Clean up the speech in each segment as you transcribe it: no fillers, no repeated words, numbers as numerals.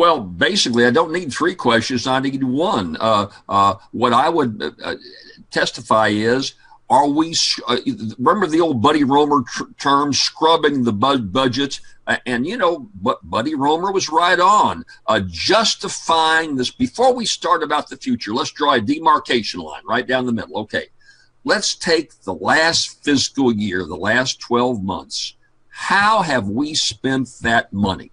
Well, basically, I don't need three questions. I need one. What I would testify is, are we, remember the old Buddy Roemer term, scrubbing the budget? And, you know, Buddy Roemer was right on. Justifying this, before we start about the future, let's draw a demarcation line right down the middle. Okay, let's take the last fiscal year, the last 12 months. How have we spent that money?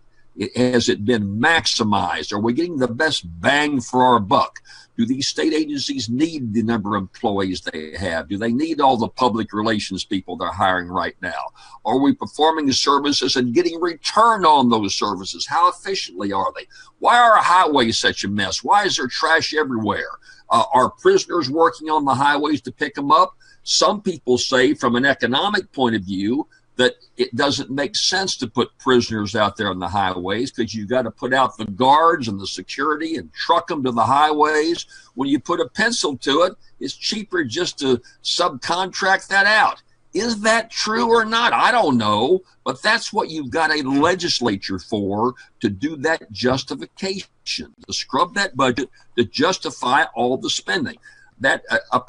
Has it been maximized? Are we getting the best bang for our buck? Do these state agencies need the number of employees they have? Do they need all the public relations people they're hiring right now? Are we performing the services and getting return on those services? How efficiently are they? Why are our highways such a mess? Why is there trash everywhere? Are prisoners working on the highways to pick them up? Some people say, from an economic point of view, that it doesn't make sense to put prisoners out there on the highways because you've got to put out the guards and the security and truck them to the highways. When you put a pencil to it, it's cheaper just to subcontract that out. Is that true or not? I don't know, but that's what you've got a legislature for, to do that justification, to scrub that budget, to justify all the spending. That a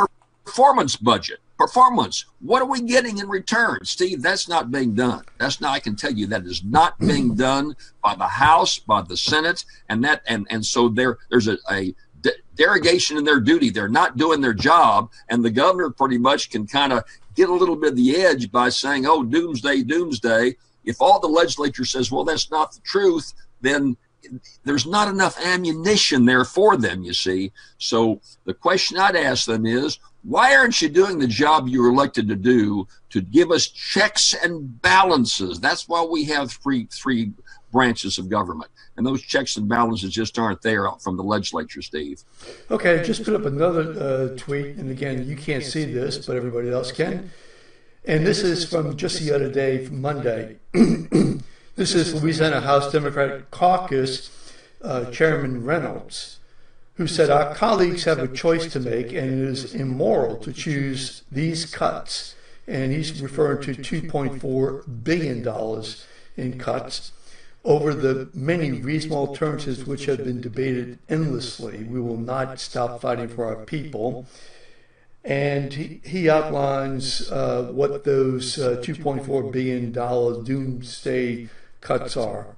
performance budget. Performance. What are we getting in return? Steve, that's not being done. That's not, I can tell you that is not being done by the House, by the Senate, and so there's a derogation in their duty. They're not doing their job, and the governor pretty much can kind of get a little bit of the edge by saying, oh, doomsday, doomsday. If all the legislature says, well, that's not the truth, then there's not enough ammunition there for them, you see. So the question I'd ask them is, why aren't you doing the job you were elected to do, to give us checks and balances? That's why we have three branches of government. And those checks and balances just aren't there from the legislature, Steve. Okay, I just put up another tweet. And again, you can't see this, but everybody else can. And this is from just the other day, from Monday. This is Louisiana House Democratic Caucus Chairman Reynolds, who said, our colleagues have a choice to make, and it is immoral to choose these cuts. And he's referring to $2.4 billion in cuts over the many reasonable alternatives which have been debated endlessly. We will not stop fighting for our people. And he outlines what those $2.4 billion doomsday cuts are.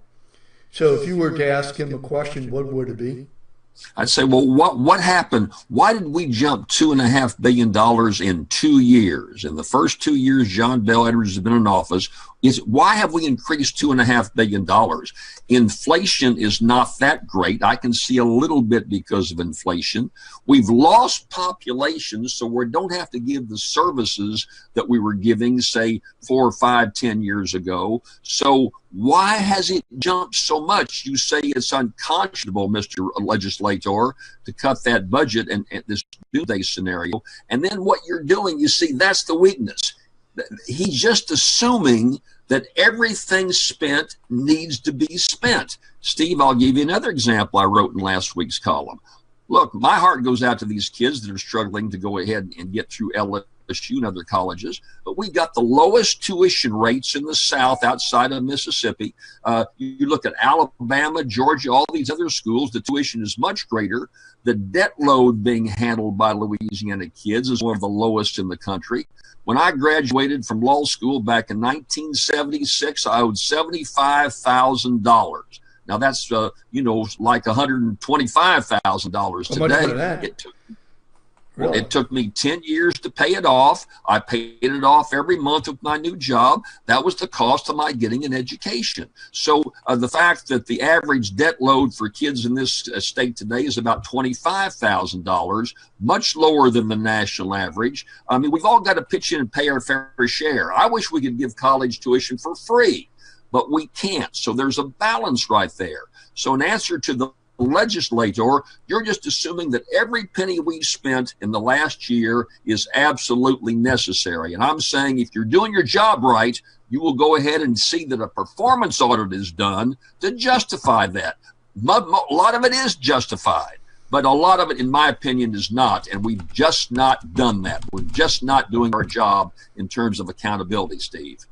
So if you were to ask him a question, what would it be? I'd say, well, what happened? Why did we jump $2.5 billion in 2 years? In the first 2 years John Bel Edwards has been in office, why have we increased $2.5 billion? Inflation is not that great. I can see a little bit because of inflation. We've lost population, so we don't have to give the services that we were giving, say, 4 or 5, 10 years ago. So why has it jumped so much? You say it's unconscionable, Mr. Legislator, to cut that budget and this doomsday scenario. And then what you're doing, you see, that's the weakness. He's just assuming that everything spent needs to be spent. Steve, I'll give you another example I wrote in last week's column. Look, my heart goes out to these kids that are struggling to go ahead and get through LSU and other colleges, but we've got the lowest tuition rates in the South outside of Mississippi. You look at Alabama, Georgia, all these other schools, the tuition is much greater. The debt load being handled by Louisiana kids is one of the lowest in the country. When I graduated from law school back in 1976, I owed $75,000. Now that's, like $125,000 today. It took me 10 years to pay it off. I paid it off every month with my new job. That was the cost of my getting an education. So the fact that the average debt load for kids in this state today is about $25,000, much lower than the national average. I mean, we've all got to pitch in and pay our fair share. I wish we could give college tuition for free, but we can't. So there's a balance right there. So in answer to the legislator, you're just assuming that every penny we spent in the last year is absolutely necessary. And I'm saying if you're doing your job right, you will go ahead and see that a performance audit is done to justify that. A lot of it is justified, but a lot of it, in my opinion, is not. And we've just not done that. We're just not doing our job in terms of accountability, Steve.